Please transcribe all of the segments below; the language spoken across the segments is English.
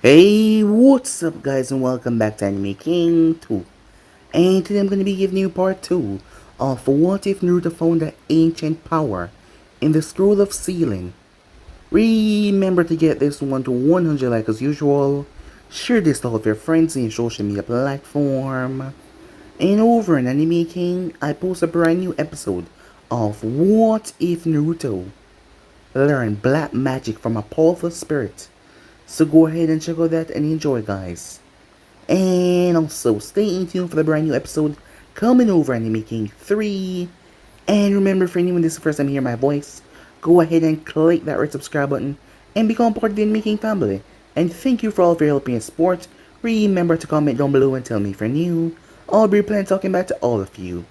Hey, what's up guys and welcome back to Anime King 2. And today I'm going to be giving you part 2 of What If Naruto Found the Ancient Power in the Scroll of Sealing. Remember to get this one to 100 likes as usual. Share this to all of your friends in your social media platform. And over in Anime King, I post a brand new episode of What If Naruto learned black magic from a powerful spirit. So go ahead and check out that and enjoy, guys. And also, stay tuned for the brand new episode coming over Anime King 3. And remember, for anyone this is the first time hearing my voice, go ahead and click that red subscribe button and become part of the Anime King family. And thank you for all of your help and support. Remember to comment down below and tell me if you're new. I'll be planning talking back to all of you.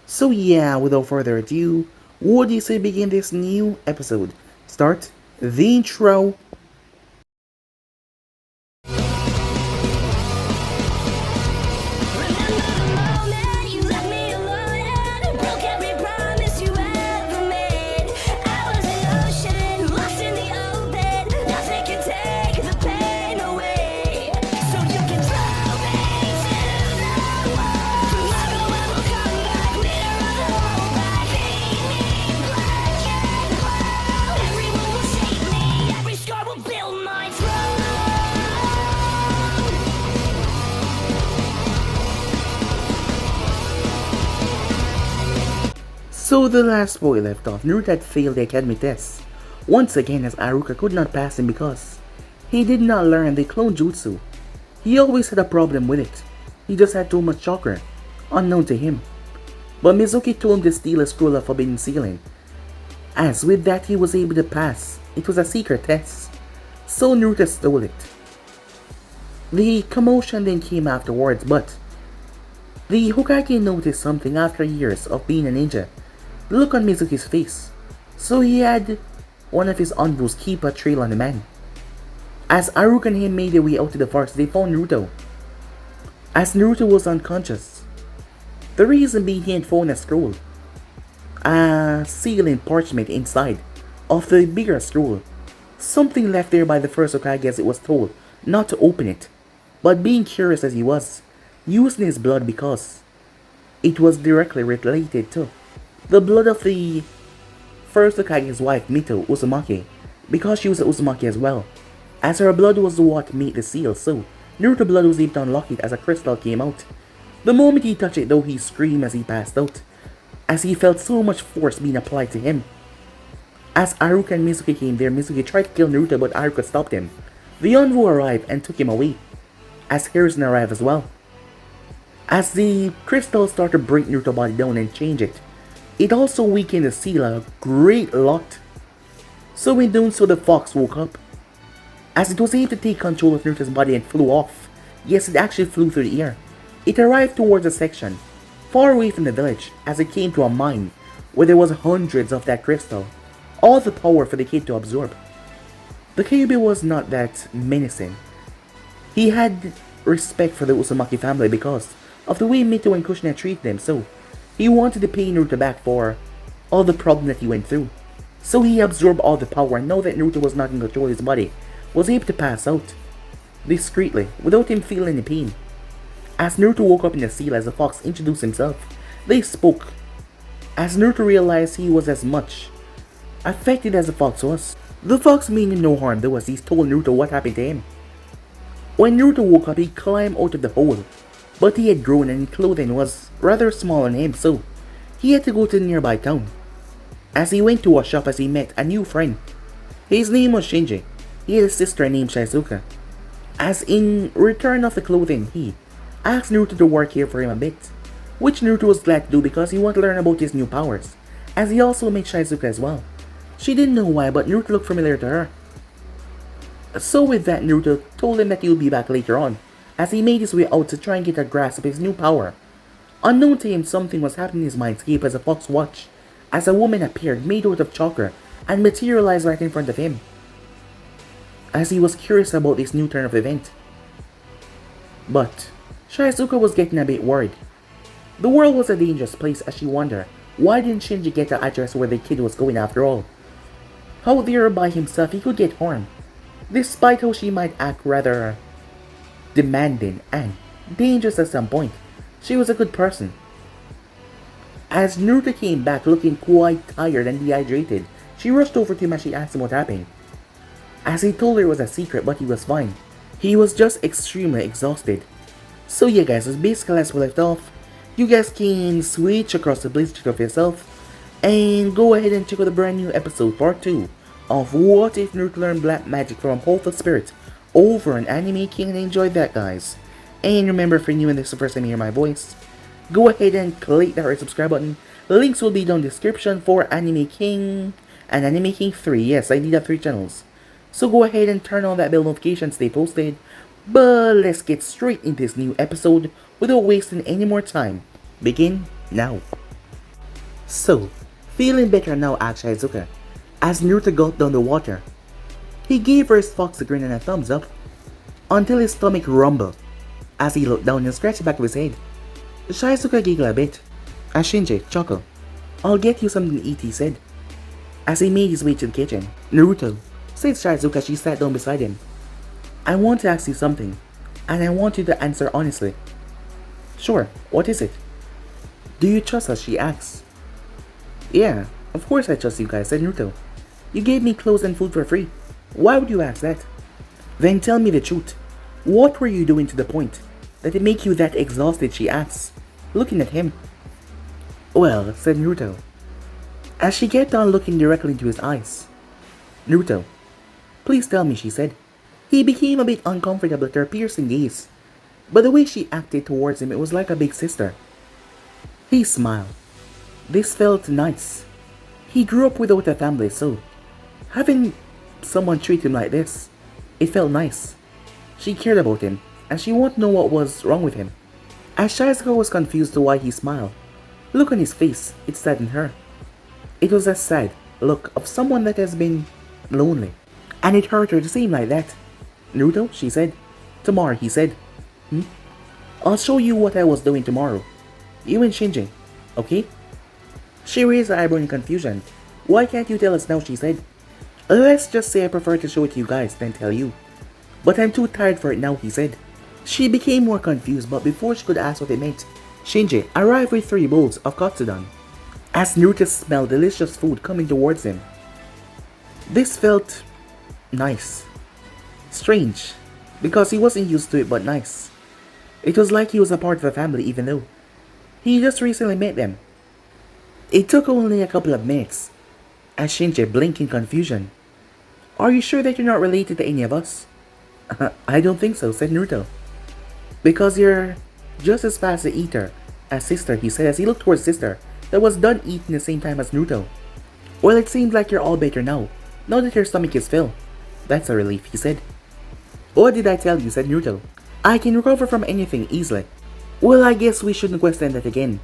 So yeah, without further ado, what do you say begin this new episode? Start the intro. So the last boy left off, Naruto had failed the academy test. Once again, as Aruka could not pass him because he did not learn the clone jutsu. He always had a problem with it. He just had too much chakra, unknown to him. But Mizuki told him to steal a scroll of forbidden sealing. As with that he was able to pass. It was a secret test. So Naruto stole it. The commotion then came afterwards, but the Hokage noticed something after years of being a ninja. The look on Mizuki's face. So he had one of his envoys keep a trail on the man. As Aruka and him made their way out to the forest, they found Naruto. As Naruto was unconscious. The reason being he had found a scroll. A sealing parchment inside of the bigger scroll. Something left there by the first Hokage as it was told not to open it. But being curious as he was, using his blood because it was directly related to the blood of the first Hokage's wife, Mito Uzumaki, because she was a Uzumaki as well, as her blood was what made the seal, so Naruto's blood was able to unlock it as a crystal came out. The moment he touched it though, he screamed as he passed out, as he felt so much force being applied to him. As Aruka and Mizuki came there, Mizuki tried to kill Naruto but Aruka stopped him. The envoy arrived and took him away, as Harrison arrived as well. As the crystal started to break Naruto's body down and change it, it also weakened the seal a great lot. So in doing so, the fox woke up. As it was able to take control of Naruto's body and flew off. Yes, it actually flew through the air. It arrived towards a section far away from the village as it came to a mine where there was hundreds of that crystal. All the power for the kid to absorb. The Kyuubi was not that menacing. He had respect for the Uzumaki family because of the way Mito and Kushina treated them, so he wanted to pay Naruto back for all the problem that he went through. So he absorbed all the power and now that Naruto was not in control of his body, was able to pass out discreetly without him feeling any pain. As Naruto woke up in the seal as the fox introduced himself, they spoke. As Naruto realized he was as much affected as the fox was. The fox meant him no harm though as he told Naruto what happened to him. When Naruto woke up, he climbed out of the hole, but he had grown and his clothing was rather small on him, so he had to go to the nearby town. As he went to a shop as he met a new friend. His name was Shinji. He had a sister named Shizuka. As in return of the clothing, he asked Naruto to work here for him a bit, which Naruto was glad to do because he wanted to learn about his new powers, as he also met Shizuka as well. She didn't know why, but Naruto looked familiar to her. So with that, Naruto told him that he would be back later on, as he made his way out to try and get a grasp of his new power. Unknown to him, something was happening in his mindscape as a fox watched, as a woman appeared made out of chakra and materialized right in front of him. As he was curious about this new turn of event. But Shizuka was getting a bit worried. The world was a dangerous place as she wondered, why didn't Shinji get the address where the kid was going after all? Out there by himself, he could get harmed. Despite how she might act rather demanding and dangerous at some point, she was a good person. As Naruto came back looking quite tired and dehydrated, she rushed over to him as she asked him what happened. As he told her it was a secret, but he was fine. He was just extremely exhausted. So yeah guys, that's basically as we left off. You guys can switch across the place, check out for yourself, and go ahead and check out the brand new episode part 2 of What If Naruto Learned Black Magic from Hokage Spirit over on Anime King, and enjoy that guys. And remember, if you're new and this is the first time you hear my voice, go ahead and click that red subscribe button. Links will be down in the description for Anime King and Anime King 3. Yes, I did have 3 channels. So go ahead and turn on that bell notification, stay posted. But let's get straight into this new episode without wasting any more time. Begin now. So, feeling better now, asked Shizuka, as Naruto gulped down the water. He gave her his fox a grin and a thumbs up, until his stomach rumbled, as he looked down and scratched the back of his head. Shizuka giggled a bit, as Shinji chuckled. I'll get you something to eat, he said, as he made his way to the kitchen. Naruto, said Shizuka as she sat down beside him. I want to ask you something, and I want you to answer honestly. Sure, what is it? Do you trust us, she asked. Yeah, of course I trust you guys, said Naruto. You gave me clothes and food for free. Why would you ask that? Then tell me the truth. What were you doing to the point that it make you that exhausted, she asked, looking at him. Well, said Naruto, as she kept on looking directly into his eyes. Naruto, please tell me, she said. He became a bit uncomfortable at her piercing gaze, but the way she acted towards him, it was like a big sister. He smiled. This felt nice. He grew up without a family, so having someone treat him like this, it felt nice. She cared about him, and she wanted to know what was wrong with him. As Shizuka was confused to why he smiled, look on his face, it saddened her. It was a sad look of someone that has been lonely, and it hurt her to seem like that. Naruto, she said. Tomorrow, he said. I'll show you what I was doing tomorrow. You and Shinji, okay? She raised her eyebrow in confusion. Why can't you tell us now, she said. Let's just say I prefer to show it to you guys than tell you. But I'm too tired for it now, he said. She became more confused, but before she could ask what it meant, Shinji arrived with 3 bowls of katsudon, as Naruto smelled delicious food coming towards him. This felt nice. Strange, because he wasn't used to it, but nice. It was like he was a part of the family, even though he just recently met them. It took only a couple of minutes, as Shinji blinked in confusion. Are you sure that you're not related to any of us? I don't think so, said Naruto. Because you're just as fast an eater as sister, he said as he looked towards sister that was done eating the same time as Naruto. Well, it seems like you're all better now that your stomach is filled. That's a relief, he said. What did I tell you, said Naruto. I can recover from anything easily. Well, I guess we shouldn't question that again.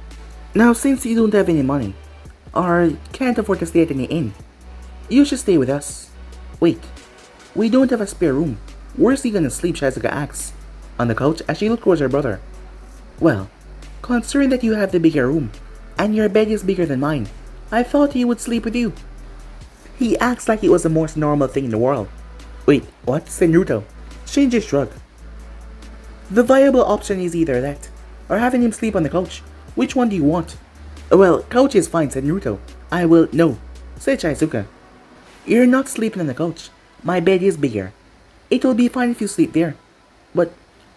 Now, since you don't have any money, or can't afford to stay at any inn, you should stay with us. Wait, we don't have a spare room. Where's he gonna sleep, Shizuka asked. On the couch, as she looked towards her brother. Well, considering that you have the bigger room, and your bed is bigger than mine, I thought he would sleep with you. He acts like it was the most normal thing in the world. Wait, what? Said Naruto. Shinji shrugged. The viable option is either that, or having him sleep on the couch. Which one do you want? Well, couch is fine, said Naruto. I will, no, said Shizuka. You're not sleeping on the couch. My bed is bigger. It will be fine if you sleep there. But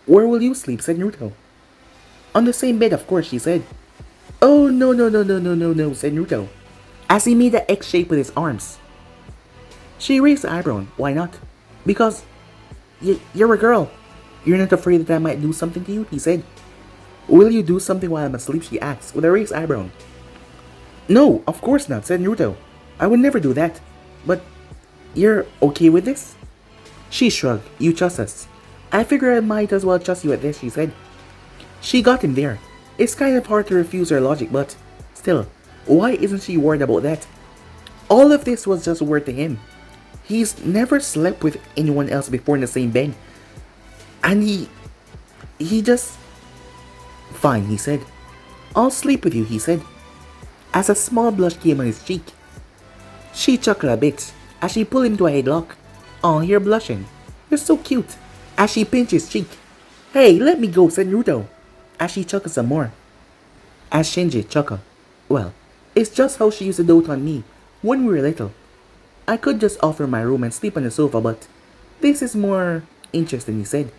where will you sleep, said Naruto. On the same bed, of course, she said. Oh, no, said Naruto, as he made the X shape with his arms. She raised the eyebrow. Why not? Because you're a girl. You're not afraid that I might do something to you, he said. Will you do something while I'm asleep, she asked, with a raised eyebrow. No, of course not, said Naruto. I would never do that. But you're okay with this? She shrugged. You trust us. I figure I might as well trust you at this, she said. She got him there. It's kind of hard to refuse her logic, but still, why isn't she worried about that? All of this was just weird to him. He's never slept with anyone else before in the same bed. And he just... Fine, he said. I'll sleep with you, he said, as a small blush came on his cheek. She chuckled a bit as she pulled him to a headlock. Oh, you're blushing. You're so cute. As she pinches cheek. Hey, let me go, said Naruto. As she chuckles some more. As Shinji chuckle. Well, it's just how she used to dote on me when we were little. I could just offer my room and sleep on the sofa, but this is more interesting, he said,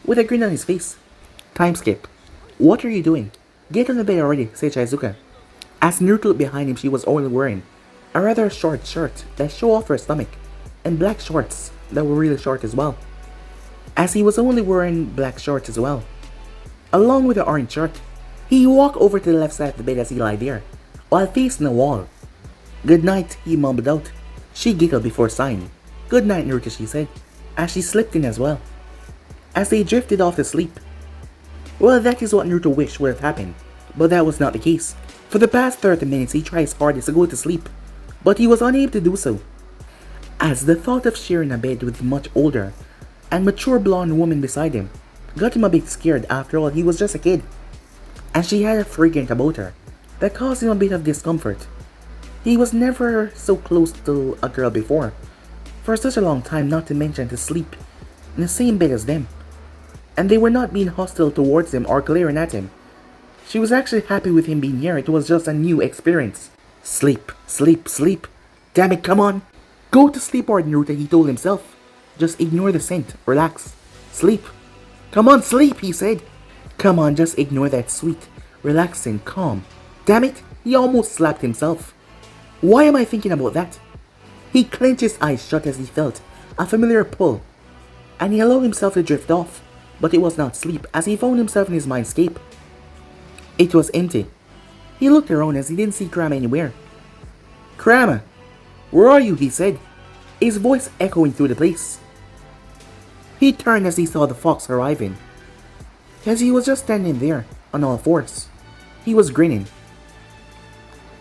with a grin on his face. Time skip. What are you doing? Get on the bed already, said Shizuka. As Naruto looked behind him, she was only wearing a rather short shirt that showed off her stomach, and black shorts that were really short as well. As he was only wearing black shorts as well, along with the orange shirt, he walked over to the left side of the bed as he lay there, while facing the wall. Good night, he mumbled out. She giggled before sighing. Good night, Naruto, she said, as she slipped in as well. As they drifted off to sleep. Well, that is what Naruto wished would have happened, but that was not the case. For the past 30 minutes, he tried his hardest to go to sleep, but he was unable to do so. As the thought of sharing a bed with a much older and mature blonde woman beside him got him a bit scared. After all, he was just a kid, and she had a fragrance about her that caused him a bit of discomfort. He was never so close to a girl before, for such a long time, not to mention to sleep in the same bed as them. And they were not being hostile towards him or glaring at him. She was actually happy with him being here. It was just a new experience. Sleep, sleep, sleep. Damn it, come on. Go to sleep, or Naruto, he told himself. Just ignore the scent, relax, sleep. Come on, sleep, he said. Come on, just ignore that sweet, relaxing calm. Damn it, he almost slapped himself. Why am I thinking about that? He clenched his eyes shut as he felt a familiar pull, and he allowed himself to drift off, but it was not sleep as he found himself in his mindscape. It was empty. He looked around as he didn't see Kurama anywhere. Kurama, where are you? He said, his voice echoing through the place. He turned as he saw the fox arriving, as he was just standing there on all fours. He was grinning.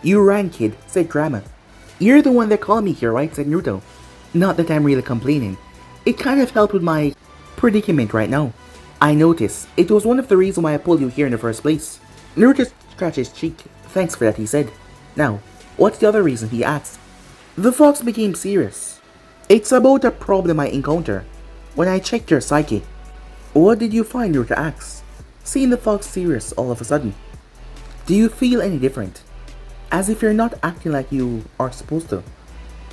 You ran, kid, said Kurama. You're the one that called me here, right? Said Naruto. Not that I'm really complaining. It kind of helped with my predicament right now. I noticed. It was one of the reasons why I pulled you here in the first place. Naruto scratched his cheek. Thanks for that, he said. Now, what's the other reason? He asked. The fox became serious. It's about a problem I encountered when I checked your psyche. What did you find? Naruto asked, seeing the fox serious all of a sudden. Do you feel any different? As if you're not acting like you are supposed to.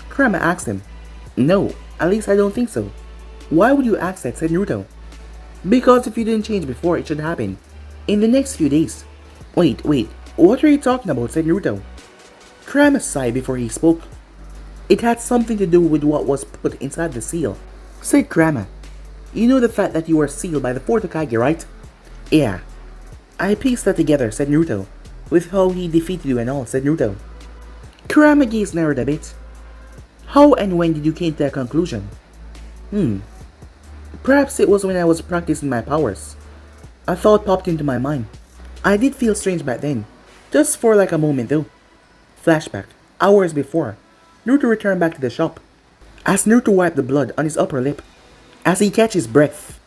Kurama asked him. No, at least I don't think so. Why would you ask that? Said Naruto. Because if you didn't change before, it should happen in the next few days. Wait, what are you talking about? Said Naruto. Kurama sighed before he spoke. It had something to do with what was put inside the seal. Said Kurama. You know the fact that you were sealed by the 4th Hokage, right? Yeah. I pieced that together, said Naruto. With how he defeated you and all, said Naruto. Kurama gaze narrowed a bit. How and when did you came to that conclusion? Perhaps it was when I was practicing my powers. A thought popped into my mind. I did feel strange back then. Just for like a moment though. Flashback. Hours before, Naruto returned back to the shop. As Naruto wiped the blood on his upper lip, as he catch his breath,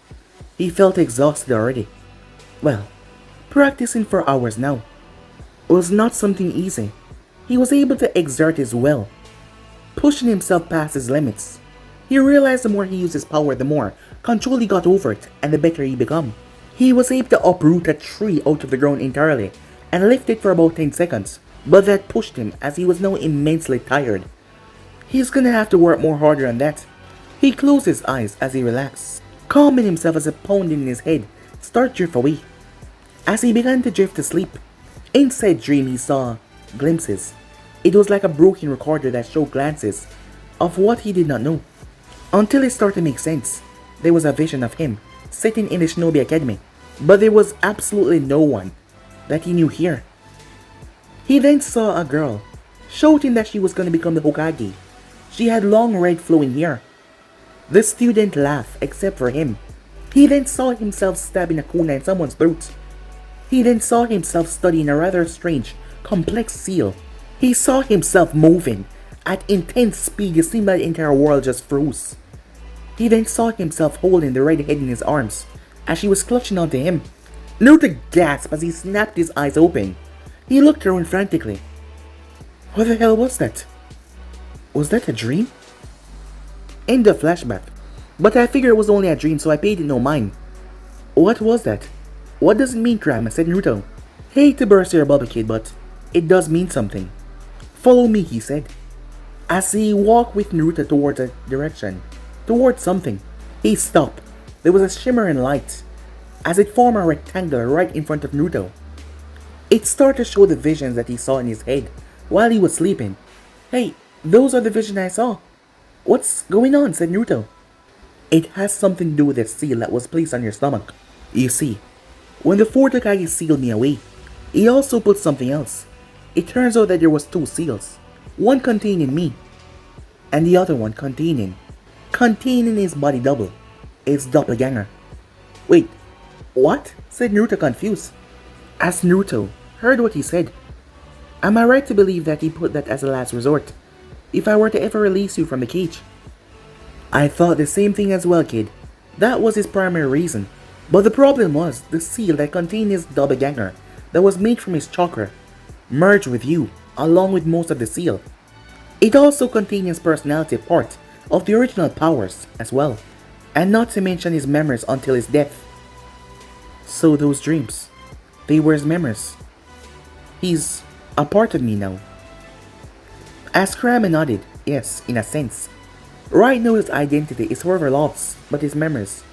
he felt exhausted already. Well, practicing for hours now was not something easy. He was able to exert his will, pushing himself past his limits. He realized the more he used his power, the more control he got over it, and the better he became. He was able to uproot a tree out of the ground entirely, and lift it for about 10 seconds, but that pushed him as he was now immensely tired. He's gonna have to work more harder on that. He closed his eyes as he relaxed, calming himself as a pounding in his head started to drift away. As he began to drift to sleep, inside dream he saw glimpses. It was like a broken recorder that showed glances of what he did not know. Until it started to make sense. There was a vision of him sitting in the Shinobi Academy, but there was absolutely no one that he knew here. He then saw a girl, shouting that she was going to become the Hokage. She had long red flowing hair. The student laughed except for him. He then saw himself stabbing a kunai in someone's throat. He then saw himself studying a rather strange, complex seal. He saw himself moving at intense speed. It seemed like the entire world just froze. He then saw himself holding the red head in his arms as she was clutching onto him. Naruto gasped as he snapped his eyes open. He looked around frantically. What the hell was that? Was that a dream? In the flashback, But I figured it was only a dream, so I paid it no mind. What was that? What does it mean, Grandma? Said Naruto. Hate to burst your bubble, kid, but it does mean something. Follow me, he said. As he walked with Naruto towards a direction, towards something, he stopped. There was a shimmer in light, as it formed a rectangle right in front of Naruto. It started to show the visions that he saw in his head while he was sleeping. Hey, those are the visions I saw. What's going on? Said Naruto. It has something to do with the seal that was placed on your stomach. You see, when the fourth Hokage sealed me away, he also put something else. It turns out that there was two seals. One containing me, and the other one containing his body double, his doppelganger. Wait, what? Said Naruto confused. As Naruto heard what he said, am I right to believe that he put that as a last resort, if I were to ever release you from the cage? I thought the same thing as well, kid. That was his primary reason. But the problem was, the seal that contained his doppelganger, that was made from his chakra, merged with you, along with most of the seal. It also contained his personality part of the original powers as well, and not to mention his memories until his death. So those dreams, they were his memories. He's a part of me now. As Kurama nodded, yes, in a sense. Right now his identity is forever lost, but his memories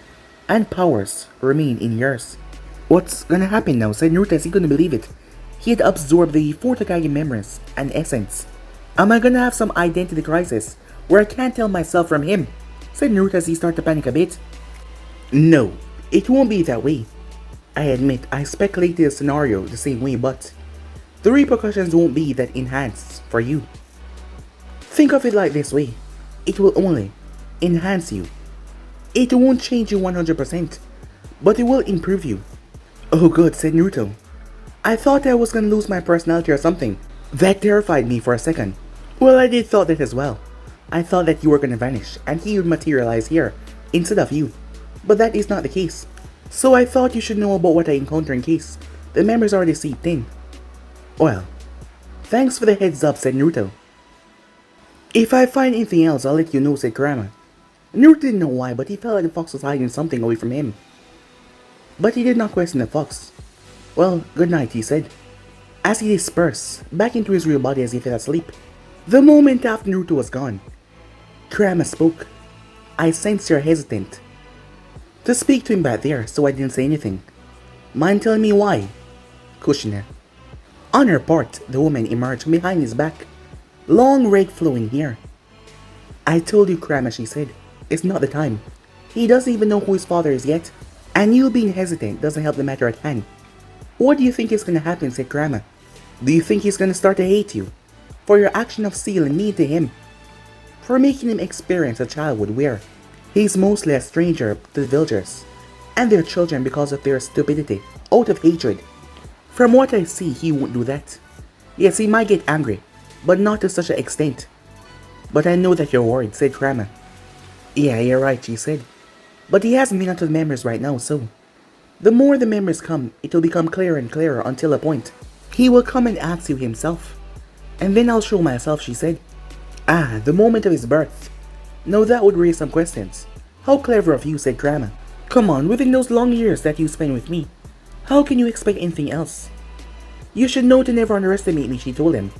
and powers remain in yours. What's gonna happen now? Said Naruto as he couldn't believe it. He had absorbed the fourth Hokage memories and essence. Am I gonna have some identity crisis where I can't tell myself from him? Said Naruto as he started to panic a bit. No, it won't be that way. I admit I speculated the scenario the same way, but the repercussions won't be that enhanced for you. Think of it like this way. It will only enhance you. It won't change you 100%, but it will improve you. Oh good, said Naruto. I thought I was gonna lose my personality or something. That terrified me for a second. Well, I did thought that as well. I thought that you were gonna vanish and he would materialize here instead of you. But that is not the case. So I thought you should know about what I encountered in case the memories already seeped in. Well, thanks for the heads up, said Naruto. If I find anything else, I'll let you know, said Kurama. Naruto didn't know why, but he felt like the fox was hiding something away from him. But he did not question the fox. Well, good night, he said, as he dispersed back into his real body as he fell asleep. The moment after Naruto was gone, Kurama spoke. I sensed you're hesitant to speak to him back there, so I didn't say anything. Mind telling me why? Kushina. On her part, the woman emerged from behind his back. Long red flowing hair. I told you, Kurama, she said. It's not the time. He doesn't even know who his father is yet. And you being hesitant doesn't help the matter at hand. What do you think is gonna happen, said Kurama? Do you think he's gonna start to hate you? For your action of sealing me to him? For making him experience a childhood where he's mostly a stranger to the villagers and their children because of their stupidity, out of hatred. From what I see, he won't do that. Yes, he might get angry, but not to such an extent. But I know that you're worried, said Kurama. Yeah, you're right, she said. But he hasn't been onto the memories right now, so the more the memories come, it will become clearer and clearer until a point. He will come and ask you himself. And then I'll show myself, she said. Ah, the moment of his birth. Now that would raise some questions. How clever of you, said Kurama. Come on, within those long years that you spent with me, how can you expect anything else? You should know to never underestimate me, she told him.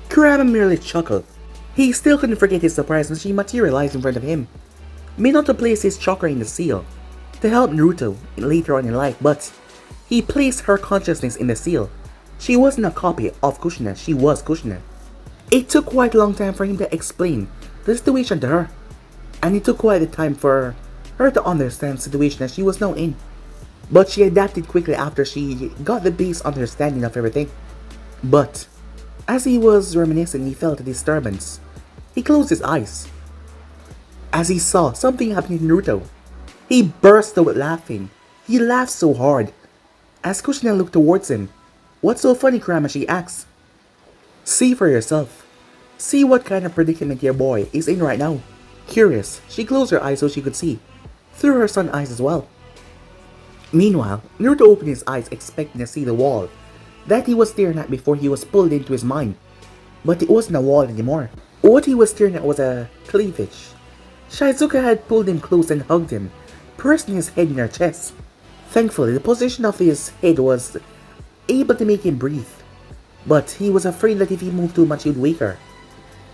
Kurama merely chuckled. He still couldn't forget his surprise when she materialized in front of him. May not to place his chakra in the seal to help Naruto later on in life, but he placed her consciousness in the seal. She wasn't a copy of Kushina, she was Kushina. It took quite a long time for him to explain the situation to her, and it took quite a time for her to understand the situation that she was now in. But she adapted quickly after she got the base understanding of everything. But as he was reminiscing, he felt a disturbance. He closed his eyes as he saw something happening to Naruto. He burst out laughing. He laughed so hard as Kushina looked towards him. What's so funny, Kurama? She asked. See for yourself. See what kind of predicament your boy is in right now. Curious, she closed her eyes so she could see through her son's eyes as well. Meanwhile, Naruto opened his eyes expecting to see the wall that he was staring at before he was pulled into his mind. But it wasn't a wall anymore. What he was staring at was a cleavage Shizuka had pulled him close and hugged him, pressing his head in her chest. Thankfully, the position of his head was able to make him breathe, but he was afraid that if he moved too much he would wake her.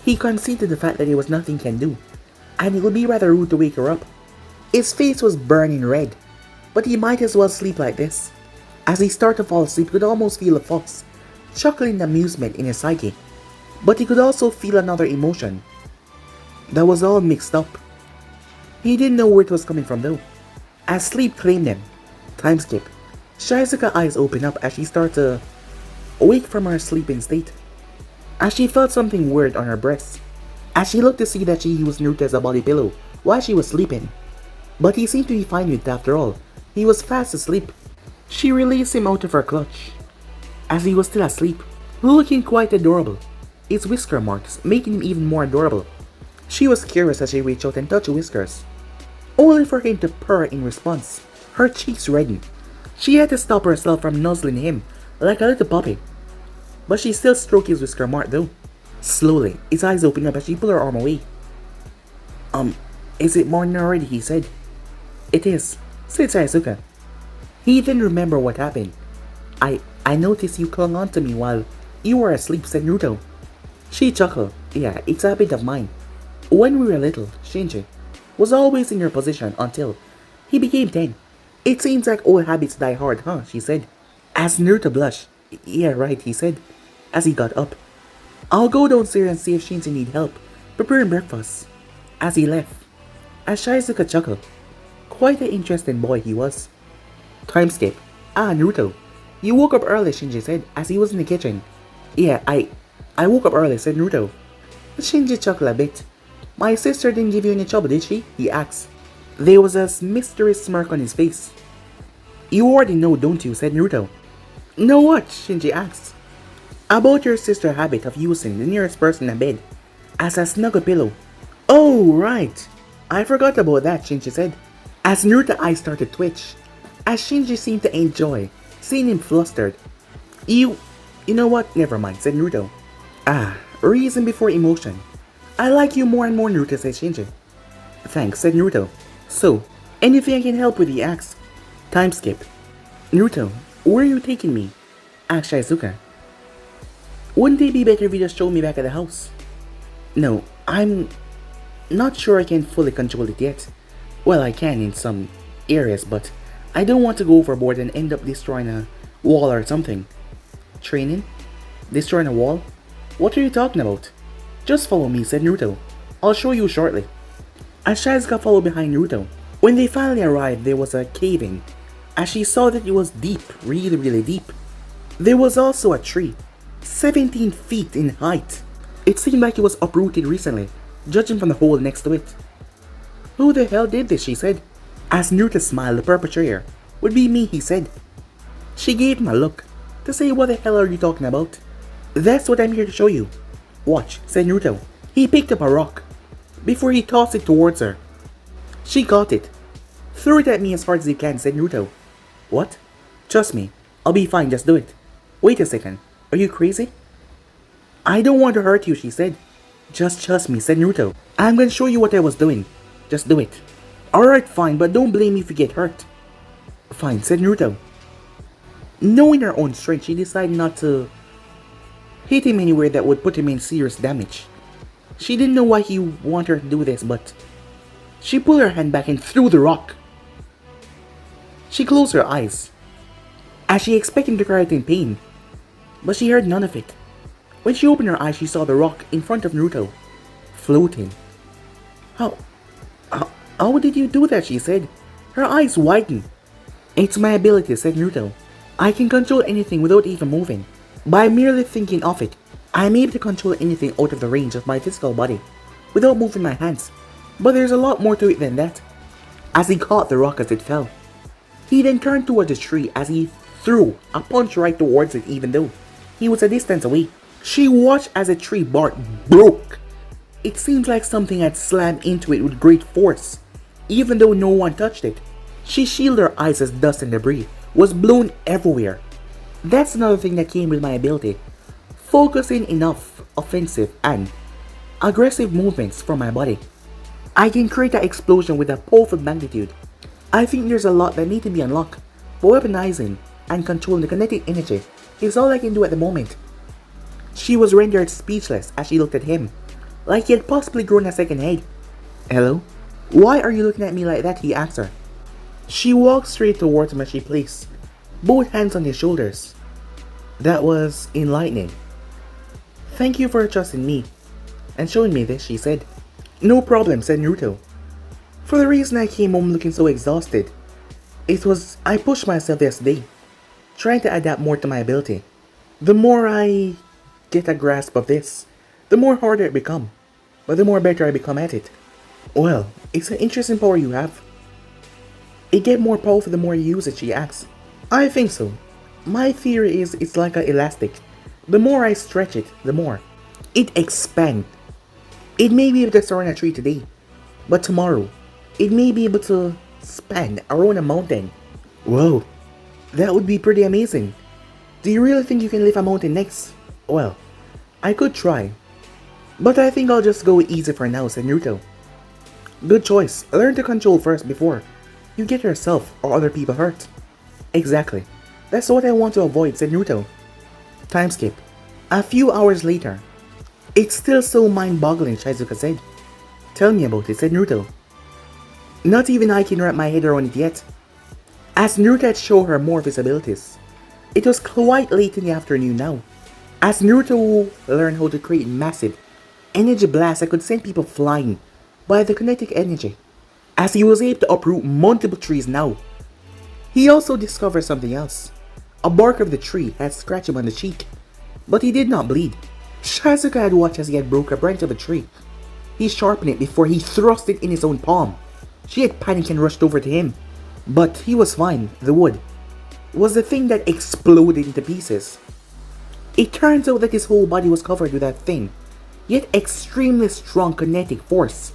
He conceded the fact that there was nothing he can do, and it would be rather rude to wake her up. His face was burning red, but he might as well sleep like this. As he started to fall asleep, he could almost feel a fox, chuckling amusement in his psyche. But he could also feel another emotion that was all mixed up. He didn't know where it was coming from though. As sleep claimed him, time skip, Shizuka's eyes opened up as she started to awake from her sleeping state. As she felt something weird on her breast, as she looked to see that he was Naruto as a body pillow while she was sleeping. But he seemed to be fine with it after all. He was fast asleep. She released him out of her clutch, as he was still asleep, looking quite adorable, his whisker marks making him even more adorable. She was curious as she reached out and touched his whiskers, only for him to purr in response. Her cheeks reddened. She had to stop herself from nuzzling him like a little puppy, but she still stroked his whisker mark though. Slowly, his eyes opened up as she pulled her arm away. Is it morning already? He said. It is, said Shizuka. He didn't remember what happened. I noticed you clung on to me while you were asleep, said Naruto. She chuckled. Yeah, it's a habit of mine. When we were little, Shinji was always in your position until he became 10. It seems like old habits die hard, huh? She said. As Naruto blushed. Yeah, right, he said, as he got up. I'll go downstairs and see if Shinji needs help preparing breakfast. As he left, as Shizuka chuckled. Quite an interesting boy he was. Time skip. Naruto. You woke up early, Shinji said, as he was in the kitchen. Yeah, I woke up early, said Naruto. Shinji chuckled a bit. My sister didn't give you any trouble, did she? He asked. There was a mysterious smirk on his face. You already know, don't you? Said Naruto. Know what? Shinji asked. About your sister's habit of using the nearest person in bed as a snuggle pillow. Oh, right. I forgot about that, Shinji said, as Naruto's eyes started to twitch, as Shinji seemed to enjoy seeing him flustered. You know what? Never mind, said Naruto. Reason before emotion. I like you more and more, Naruto, said Shinji. Thanks, said Naruto. So, anything I can help with, he asked. Time skip. Naruto, where are you taking me? Asked Shizuka. Wouldn't it be better if you just showed me back at the house? No, I'm not sure I can fully control it yet. Well, I can in some areas, but I don't want to go overboard and end up destroying a wall or something. Training? Destroying a wall? What are you talking about? Just follow me, said Naruto. I'll show you shortly. As Shizuka followed behind Naruto, when they finally arrived, there was a cave-in, as she saw that it was deep, really deep. There was also a tree, 17 feet in height. It seemed like it was uprooted recently, judging from the hole next to it. Who the hell did this? She said. As Naruto smiled, the perpetrator would be me, he said. She gave him a look to say, what the hell are you talking about? That's what I'm here to show you. Watch, said Naruto. He picked up a rock before he tossed it towards her. She caught it. Threw it at me as hard as you can, said Naruto. What? Trust me, I'll be fine, just do it. Wait a second, are you crazy? I don't want to hurt you, she said. Just trust me, said Naruto. I'm gonna show you what I was doing. Just do it. Alright, fine, but don't blame me if you get hurt. Fine, said Naruto. Knowing her own strength, she decided not to hit him anywhere that would put him in serious damage. She didn't know why he wanted her to do this, but she pulled her hand back and threw the rock. She closed her eyes, as she expected him to cry out in pain, but she heard none of it. When she opened her eyes, she saw the rock in front of Naruto, floating. How did you do that? She said. Her eyes widened. It's my ability, said Naruto. I can control anything without even moving. By merely thinking of it, I am able to control anything out of the range of my physical body, without moving my hands. But there's a lot more to it than that. As he caught the rock as it fell, he then turned towards the tree as he threw a punch right towards it even though he was a distance away. She watched as the tree bark broke. It seemed like something had slammed into it with great force, even though no one touched it. She shielded her eyes as dust and debris was blown everywhere. That's another thing that came with my ability. Focusing enough offensive and aggressive movements from my body. I can create that explosion with a powerful magnitude. I think there's a lot that need to be unlocked, but weaponizing and controlling the kinetic energy is all I can do at the moment. She was rendered speechless as she looked at him, like he had possibly grown a second head. Hello? Why are you looking at me like that? He asked her. She walked straight towards him as she placed both hands on his shoulders. That was enlightening. Thank you for trusting me and showing me this, she said. No problem, said Naruto. For the reason I came home looking so exhausted, I pushed myself yesterday, trying to adapt more to my ability. The more I get a grasp of this, the more harder it becomes, but the more better I become at it. Well, it's an interesting power you have. It gets more powerful the more you use it, she asks. I think so. My theory is it's like an elastic. The more I stretch it, the more it expands. It may be able to soar on a tree today, but tomorrow, it may be able to span around a mountain. Whoa, that would be pretty amazing. Do you really think you can lift a mountain next? Well, I could try, but I think I'll just go easy for now, said Naruto. Good choice. Learn to control first before you get yourself or other people hurt. Exactly. That's what I want to avoid, said Naruto. Time skip. A few hours later. It's still so mind-boggling, Shizuka said. Tell me about it, said Naruto. Not even I can wrap my head around it yet. As Naruto had shown her more of his abilities, it was quite late in the afternoon now. As Naruto learned how to create massive energy blasts that could send people flying by the kinetic energy. As he was able to uproot multiple trees now, he also discovered something else. A bark of the tree had scratched him on the cheek, but he did not bleed. Shizuka had watched as he had broke a branch of a tree. He sharpened it before he thrust it in his own palm. She had panicked and rushed over to him, but he was fine. The wood was the thing that exploded into pieces. It turns out that his whole body was covered with that thin, yet extremely strong kinetic force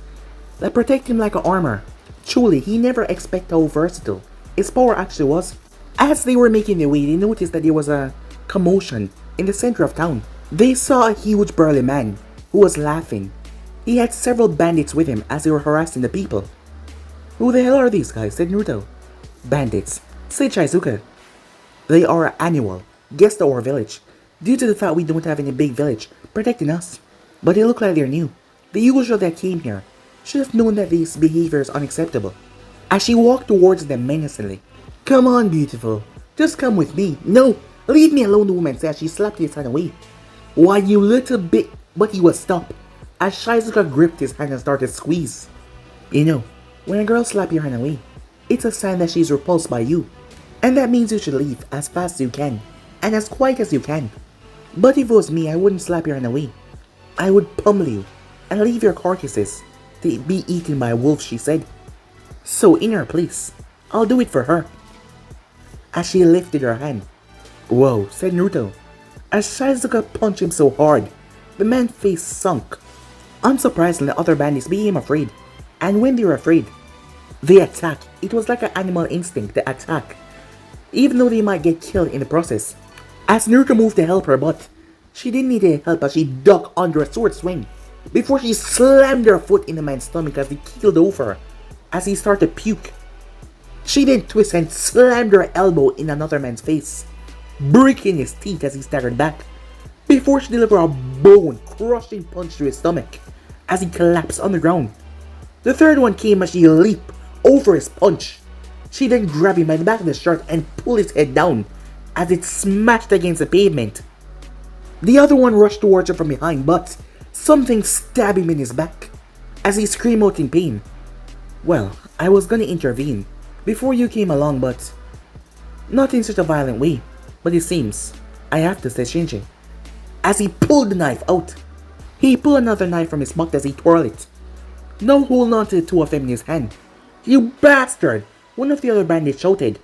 that protected him like an armor. Truly, he never expected how versatile his power actually was. As they were making their way, they noticed that there was a commotion in the center of town. They saw a huge burly man who was laughing. He had several bandits with him as they were harassing the people. Who the hell are these guys? Said Naruto. Bandits, said Shizuka. They are annual guests at our village, due to the fact we don't have any big village protecting us. But they look like they're new. The usual that came here should have known that this behavior is unacceptable. As she walked towards them menacingly. Come on, beautiful. Just come with me. No, leave me alone, the woman said as she slapped his hand away. Why, you little bit, but he would stop. As Shizuka gripped his hand and started to squeeze. You know, when a girl slaps your hand away, it's a sign that she's repulsed by you. And that means you should leave as fast as you can, and as quiet as you can. But if it was me, I wouldn't slap your hand away. I would pummel you, and leave your carcasses to be eaten by wolves, she said. So in her place, I'll do it for her. As she lifted her hand. Whoa, said Naruto. As Shizuka punched him so hard, the man's face sunk. Unsurprisingly, the other bandits became afraid, and when they were afraid, they attacked. It was like an animal instinct to attack, even though they might get killed in the process. As Naruto moved to help her, but she didn't need any help as she ducked under a sword swing before she slammed her foot in the man's stomach as he keeled over as he started to puke. She then twisted and slammed her elbow in another man's face, breaking his teeth as he staggered back, before she delivered a bone-crushing punch to his stomach as he collapsed on the ground. The third one came as she leaped over his punch. She then grabbed him by the back of the shirt and pulled his head down as it smashed against the pavement. The other one rushed towards her from behind, but something stabbed him in his back as he screamed out in pain. Well, I was gonna intervene before you came along, but not in such a violent way. But it seems I have to, said Shinji. As he pulled the knife out, he pulled another knife from his mouth as he twirled it, now holding on to the two of them in his hand. You bastard! One of the other bandits shouted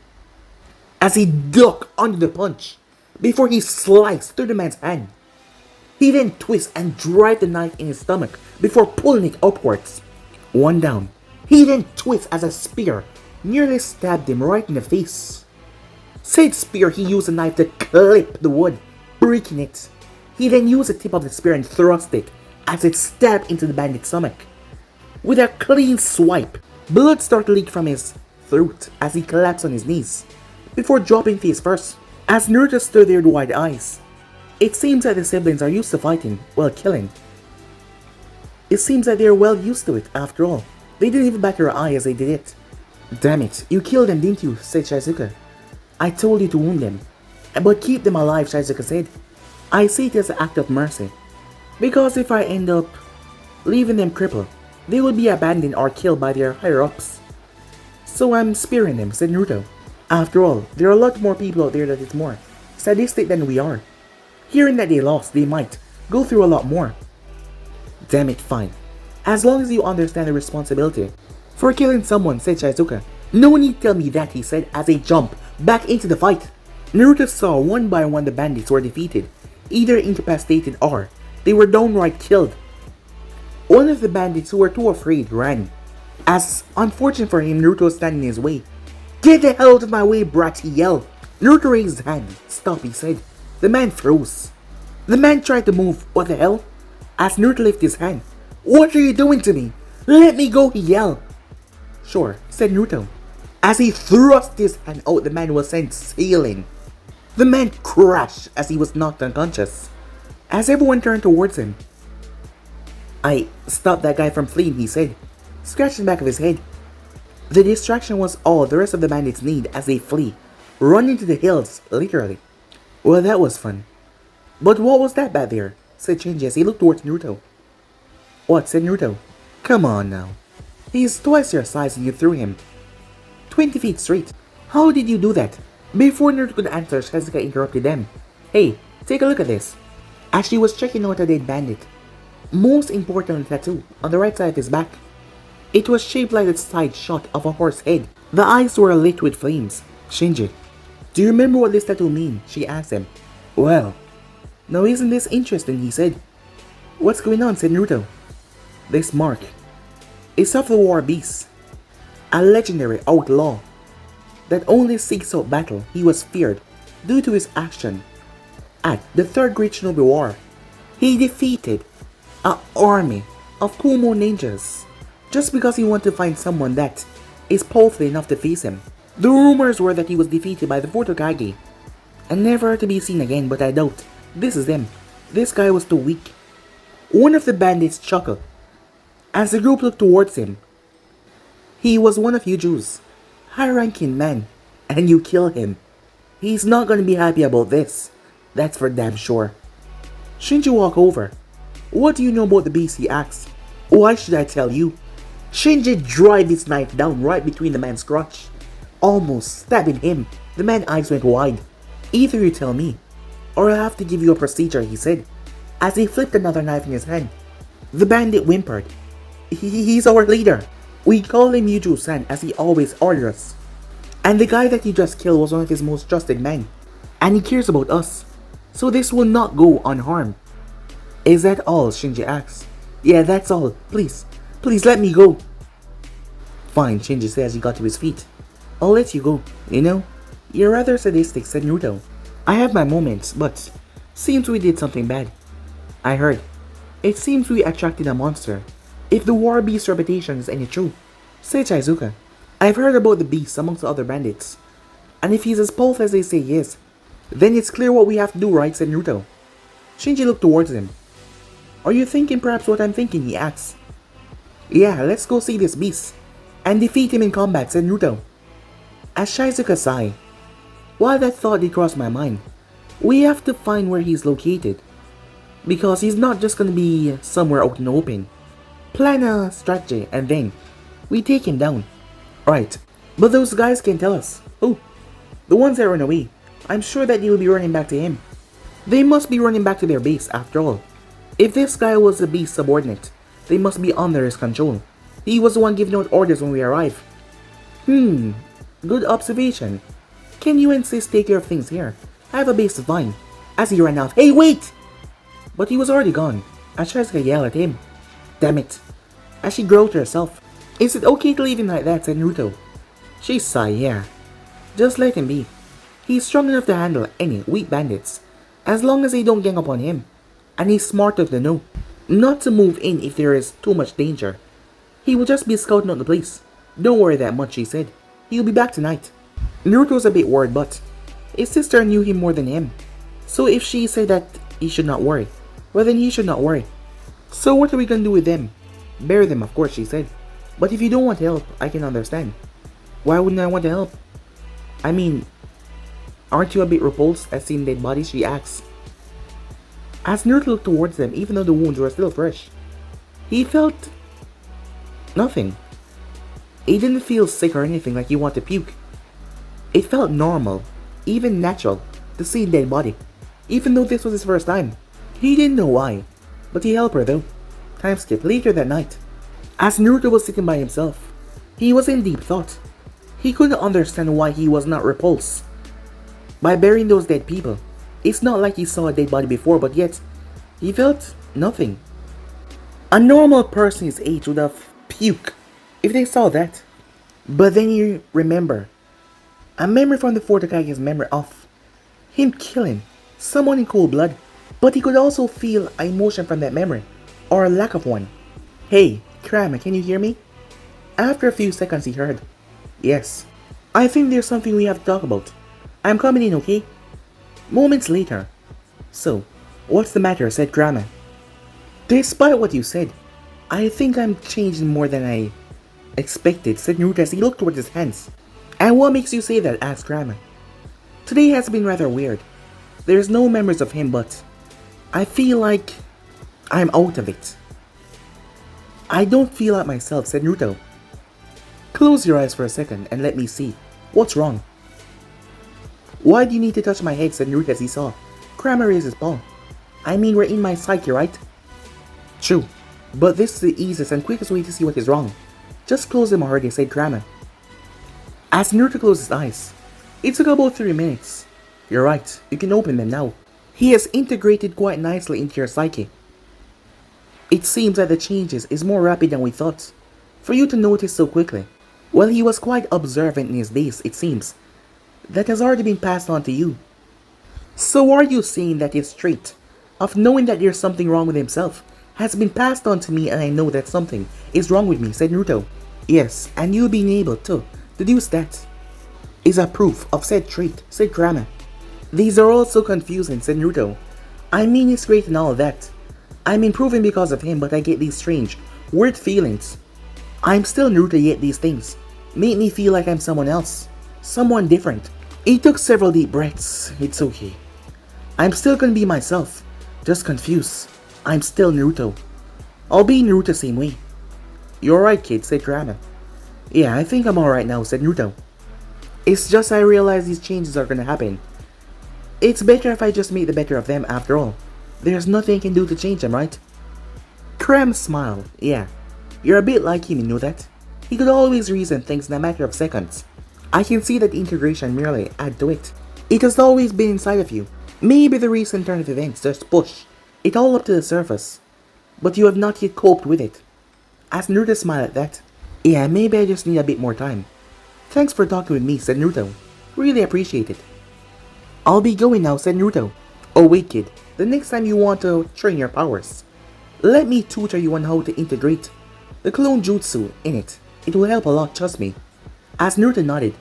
as he ducked under the punch before he sliced through the man's hand. He then twisted and drive the knife in his stomach before pulling it upwards. One down. He then twists as a spear nearly stabbed him right in the face. Said spear, he used a knife to clip the wood, breaking it. He then used the tip of the spear and thrust it as it stabbed into the bandit's stomach. with a clean swipe. Blood started to leak from his throat as he collapsed on his knees, before dropping face first. As Naruto stood there with wide eyes, it seems that the siblings are used to fighting, well, killing. It seems that they are well used to it after all. They didn't even bat their eye as they did it. "Damn it, you killed them, didn't you?" said Shizuka. "I told you to wound them. But keep them alive," Shizuka said. "I see it as an act of mercy. Because if I end up leaving them crippled, they will be abandoned or killed by their higher-ups. So I'm sparing them," said Naruto. "After all, there are a lot more people out there that is more sadistic than we are. Hearing that they lost, they might go through a lot more." "Damn it, fine. As long as you understand the responsibility for killing someone," said Shizuka. "No need to tell me that," he said as they jumped back into the fight. Naruto saw one by one the bandits were defeated, either incapacitated or they were downright killed. One of the bandits who were too afraid ran. As unfortunate for him, Naruto was standing in his way. "Get the hell out of my way, brat," he yelled. Naruto raised his hand. "Stop," he said. The man froze. The man tried to move. "What the hell?" As Naruto lifted his hand. "What are you doing to me? Let me go," he yelled. "Sure," said Naruto. As he thrust his hand out, the man was sent sailing. The man crashed as he was knocked unconscious. As everyone turned towards him, "I stopped that guy from fleeing," he said, scratching the back of his head. The distraction was all the rest of the bandits need as they flee, run into the hills, literally. "Well, that was fun. But what was that back there?" said Shinji as he looked towards Naruto. "What?" said Naruto. "Come on now. He's twice your size and you threw him 20 feet straight. How did you do that?" Before Naruto could answer, Shizuka interrupted them. "Hey, take a look at this." As she was checking out a dead bandit, most important tattoo on the right side of his back. It was shaped like the side shot of a horse head. The eyes were lit with flames. "Shinji, do you remember what this tattoo means?" she asked him. "Well, now isn't this interesting?" he said. "What's going on?" said Naruto. "This mark is of the war beast, a legendary outlaw that only seeks out battle. He was feared due to his action at the Third Great Shinobi War. He defeated an army of Kumo ninjas just because he wanted to find someone that is powerful enough to face him. The rumors were that he was defeated by the fourth Hokage and never to be seen again, but I doubt this is him. This guy was too weak." One of the bandits chuckled as the group looked towards him. "He was one of you Jews, high-ranking man, and you kill him. He's not gonna be happy about this. That's for damn sure." Shinji walked over. "What do you know about the beast?" he asked. "Why should I tell you?" Shinji drove his knife down right between the man's crotch, almost stabbing him. The man's eyes went wide. "Either you tell me, or I'll have to give you a procedure," he said, as he flipped another knife in his hand. The bandit whimpered. He's our leader. We call him Yuju-san as he always orders us. And the guy that he just killed was one of his most trusted men. And he cares about us. So this will not go unharmed." "Is that all?" Shinji asked. "Yeah, that's all. Please let me go." "Fine," Shinji said as he got to his feet. "I'll let you go. You know, you're rather sadistic," said Naruto. "I have my moments, but seems we did something bad. I heard. It seems we attracted a monster. If the war beast's reputation is any true," said Shizuka. "I've heard about the beast amongst the other bandits. And if he's as powerful as they say he is, then it's clear what we have to do, right?" said Naruto. Shinji looked towards him. "Are you thinking perhaps what I'm thinking?" he asked. "Yeah, let's go see this beast and defeat him in combat," said Naruto. As Shizuka sighed, "While that thought did cross my mind, we have to find where he's located. Because he's not just gonna be somewhere out in the open. Plan a strategy and then we take him down." "Right, but those guys can tell us." "Who?" "The ones that ran away. I'm sure that they will be running back to him. They must be running back to their base after all. If this guy was the beast's subordinate, they must be under his control. He was the one giving out orders when we arrived." Good observation. Can you insist take care of things here? I have a base to find." As he ran out, "Hey, wait!" But he was already gone, as Shizuka yelled at him. "Damn it." As she growled to herself. "Is it okay to leave him like that?" said Naruto. She sighed, "Yeah. Just let him be. He's strong enough to handle any weak bandits, as long as they don't gang up on him. And he's smart enough to know not to move in if there is too much danger. He will just be scouting out the place. Don't worry that much, she said. He'll be back tonight. Naruto was a bit worried, but his sister knew him more than him. So if she said that he should not worry, well then he should not worry. So what are we gonna do with them? Bury them, of course, she said. But if you don't want help, I can understand. Why wouldn't I want to help? I mean, aren't you a bit repulsed at seeing dead bodies, she asks. As Naruto looked towards them, even though the wounds were still fresh, he felt nothing. He didn't feel sick or anything like he wanted to puke. It felt normal, even natural, to see a dead body, even though this was his first time. He didn't know why, but he helped her though. Time skip later that night. As Naruto was sitting by himself, he was in deep thought. He couldn't understand why he was not repulsed by burying those dead people. It's not like he saw a dead body before, but yet he felt nothing. A normal person his age would have puked if they saw that. But then you remember a memory from the fourth Hokage's memory of him killing someone in cold blood. But he could also feel an emotion from that memory, or a lack of one. Hey, Kurama, can you hear me? After a few seconds he heard, yes. I think there's something we have to talk about. I'm coming in, okay? Moments later. So, what's the matter, said Kurama. Despite what you said, I think I'm changing more than I expected, said Naruto as he looked towards his hands. And what makes you say that, asked Kurama. Today has been rather weird. There's no memories of him, but I feel like I'm out of it. I don't feel like myself, said Naruto. Close your eyes for a second and let me see. What's wrong? Why do you need to touch my head, said Naruto as he saw Kurama raise his paw. I mean, we're in my psyche, right? True, but this is the easiest and quickest way to see what is wrong. Just close them already, said Kurama. As Naruto closed his eyes, it took about 3 minutes. You're right, you can open them now. He has integrated quite nicely into your psyche. It seems that the changes is more rapid than we thought, for you to notice so quickly. Well, he was quite observant in his days, it seems. That has already been passed on to you. So are you saying that his trait of knowing that there's something wrong with himself has been passed on to me and I know that something is wrong with me, said Naruto. Yes, and you being able to deduce that is a proof of said trait, said Kurama. These are all so confusing, said Naruto. I mean, it's great and all that. I'm improving because of him, but I get these strange, weird feelings. I'm still Naruto, yet these things make me feel like I'm someone else. Someone different. He took several deep breaths. It's okay. I'm still gonna be myself. Just confused. I'm still Naruto. I'll be Naruto same way. You're right, kid, said Kurama. Yeah, I think I'm alright now, said Naruto. It's just I realize these changes are gonna happen. It's better if I just make the better of them after all. There's nothing I can do to change them, right? Kurama smiled. Yeah, you're a bit like him, you know that? He could always reason things in a matter of seconds. I can see that integration merely add to it. It has always been inside of you. Maybe the recent turn of events just push it all up to the surface. But you have not yet coped with it. As Naruto smiled at that. Yeah, maybe I just need a bit more time. Thanks for talking with me, said Naruto. Really appreciate it. I'll be going now, said Naruto. Oh wait, kid. The next time you want to train your powers, let me tutor you on how to integrate the clone jutsu in it. It will help a lot, trust me. As Naruto nodded.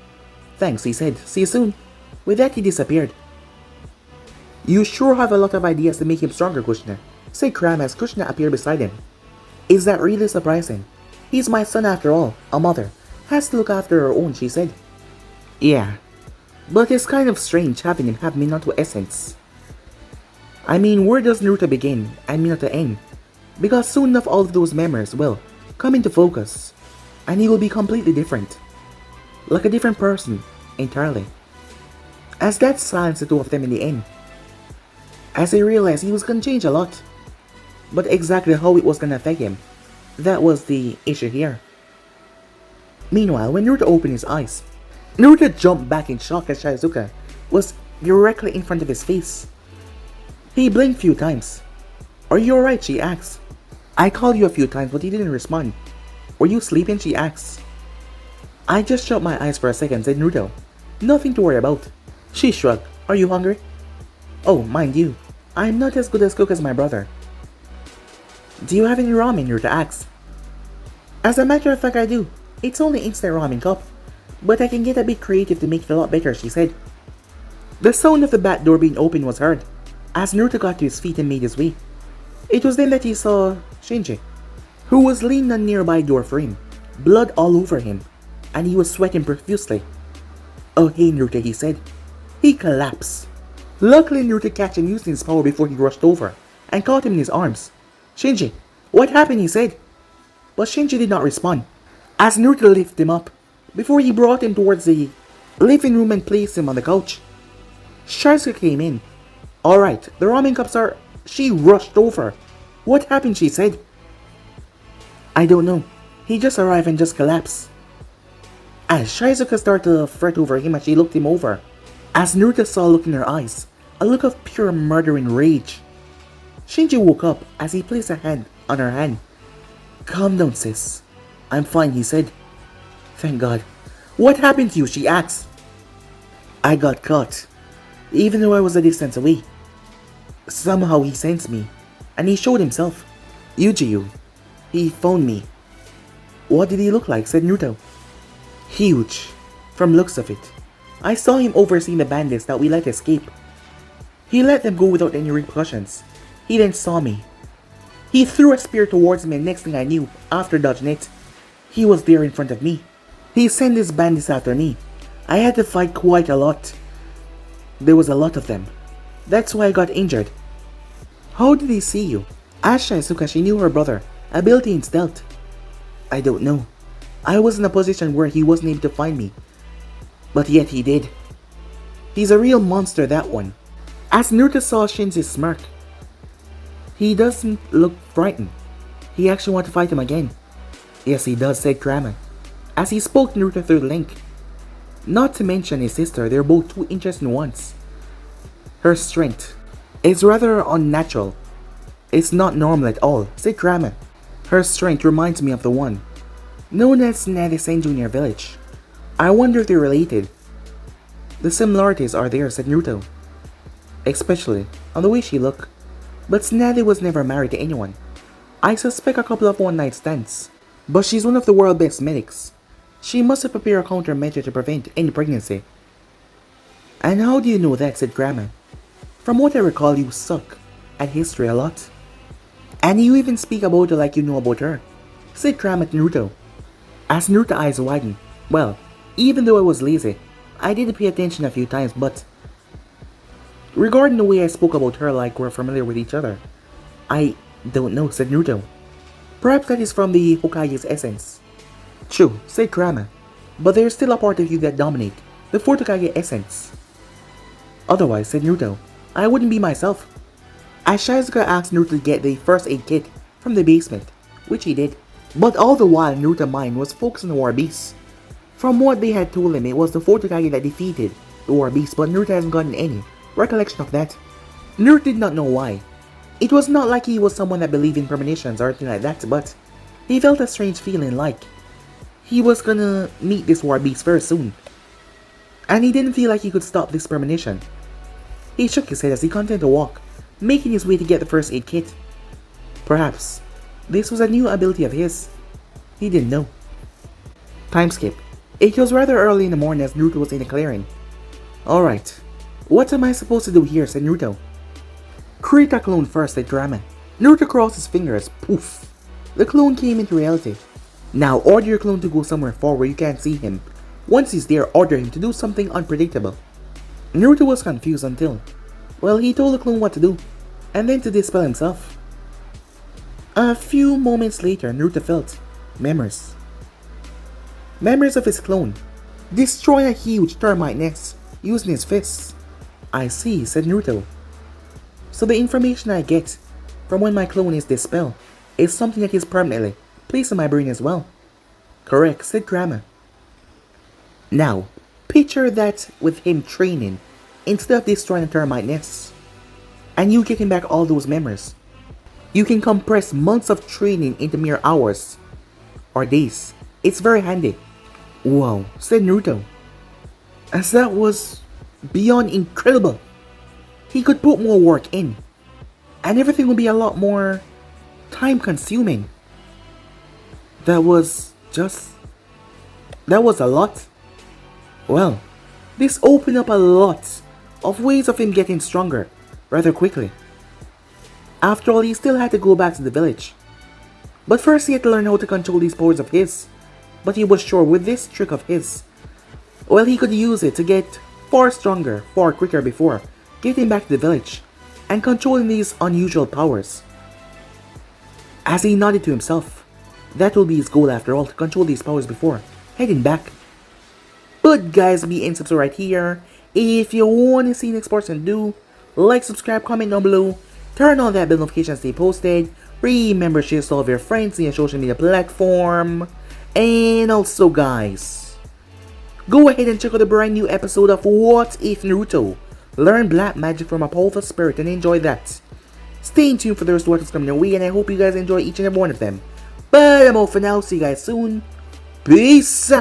Thanks, he said. See you soon. With that, he disappeared. You sure have a lot of ideas to make him stronger, Kushina, said Kurama as Kushina appeared beside him. Is that really surprising? He's my son after all. A mother has to look after her own, she said. Yeah, but it's kind of strange having him have Minato essence. I mean, where does Naruto begin and Minato end? Because soon enough all of those memories will come into focus, and he will be completely different. Like a different person, entirely. As that silenced the two of them in the end. As he realized he was gonna change a lot. But exactly how it was gonna affect him, that was the issue here. Meanwhile, when Naruto opened his eyes, Naruto jumped back in shock as Shizuka was directly in front of his face. He blinked a few times. Are you alright? She asked. I called you a few times but he didn't respond. Were you sleeping? She asked. I just shut my eyes for a second, said Naruto. Nothing to worry about. She shrugged. Are you hungry? Oh, mind you, I'm not as good as cook as my brother. Do you have any ramen? Naruto asked. As a matter of fact, I do. It's only instant ramen cup. But I can get a bit creative to make it a lot better, she said. The sound of the back door being opened was heard, as Naruto got to his feet and made his way. It was then that he saw Shinji, who was leaning on a nearby door frame, blood all over him, and he was sweating profusely. "Oh hey Naruto," he said. He collapsed. Luckily Naruto catch and used his power before he rushed over, and caught him in his arms. "Shinji, what happened?" he said. But Shinji did not respond, as Naruto lifted him up, before he brought him towards the living room and placed him on the couch. Shizuka came in. "Alright, the ramen cups are..." She rushed over. "What happened?" she said. "I don't know. He just arrived and just collapsed." As Shizuka started to fret over him as she looked him over, as Naruto saw a look in her eyes, a look of pure murdering rage. Shinji woke up as he placed a hand on her hand. "Calm down, sis. I'm fine," he said. "Thank God. What happened to you?" she asked. "I got caught, even though I was a distance away. Somehow he sensed me, and he showed himself. Yujiyu. He found me." "What did he look like?" said Naruto. "Huge, from looks of it. I saw him overseeing the bandits that we let escape. He let them go without any repercussions. He then saw me. He threw a spear towards me, and next thing I knew, after dodging it, he was there in front of me. He sent his bandits after me. I had to fight quite a lot. There was a lot of them. That's why I got injured." "How did he see you?" asked Shizuka. She knew her brother, ability in stealth. "I don't know. I was in a position where he wasn't able to find me. But yet he did. He's a real monster, that one." As Naruto saw Shinji's smirk, he doesn't look frightened. He actually wants to fight him again. "Yes, he does," said Kurama, as he spoke to Naruto through the link. Not to mention his sister, they're both two interesting ones. "Her strength is rather unnatural. It's not normal at all," said Kurama. "Her strength reminds me of the one known as Nade Senju in your village. I wonder if they're related." "The similarities are there," said Naruto. "Especially on the way she looked. But Tsunade was never married to anyone. I suspect a couple of one-night stands. But she's one of the world's best medics. She must have prepared a countermeasure to prevent any pregnancy." "And how do you know that?" said Grandma. "From what I recall, you suck at history a lot. And you even speak about her like you know about her," said Grandma to Naruto. As Naruto's eyes widened, "Well, even though I was lazy, I did pay attention a few times, but regarding the way I spoke about her like we're familiar with each other, I don't know," said Naruto. "Perhaps that is from the Hokage's essence." "True," said Kurama, "but there's still a part of you that dominate the fourth Hokage essence. Otherwise," said Naruto, "I wouldn't be myself." As Shizuka asked Naruto to get the first aid kit from the basement, which he did. But all the while Naruto's mind was focused on the War Beasts. From what they had told him, it was the fourth Hokage that defeated the War Beasts, but Naruto hasn't gotten any recollection of that. Naruto did not know why. It was not like he was someone that believed in premonitions or anything like that, but he felt a strange feeling like he was gonna meet this War Beast very soon. And he didn't feel like he could stop this premonition. He shook his head as he continued to walk, making his way to get the first aid kit. Perhaps this was a new ability of his. He didn't know. Time skip. It was rather early in the morning as Naruto was in the clearing. "Alright, what am I supposed to do here?" said Naruto. "Create a clone first," said Kurama. Naruto crossed his fingers. Poof! The clone came into reality. "Now order your clone to go somewhere far where you can't see him. Once he's there, order him to do something unpredictable." Naruto was confused until, well, he told the clone what to do, and then to dispel himself. A few moments later, Naruto felt memories. Memories of his clone, destroying a huge termite nest using his fists. "I see," said Naruto. "So the information I get from when my clone is dispelled is something that is permanently placed in my brain as well." "Correct," said Kurama. "Now, picture that with him training instead of destroying the termite nests, and you getting back all those memories. You can compress months of training into mere hours or days. It's very handy." "Wow," said Naruto, as that was beyond incredible. He could put more work in, and everything would be a lot more time consuming. That was just... that was a lot. Well, this opened up a lot of ways of him getting stronger rather quickly. After all, he still had to go back to the village. But first he had to learn how to control these powers of his. But he was sure with this trick of his, well, he could use it to get far stronger, far quicker before getting back to the village and controlling these unusual powers. As he nodded to himself, that will be his goal after all, to control these powers before heading back. But guys, be in subscribe right here. If you want to see next person, do like, subscribe, comment down below, turn on that bell notification, stay posted. Remember, share to all of your friends in your social media platform. And also guys, go ahead and check out the brand new episode of What If Naruto. Learn black magic from a powerful spirit and enjoy that. Stay tuned for the rest of what's coming your way, and I hope you guys enjoy each and every one of them. But I'm out for now, see you guys soon. Peace!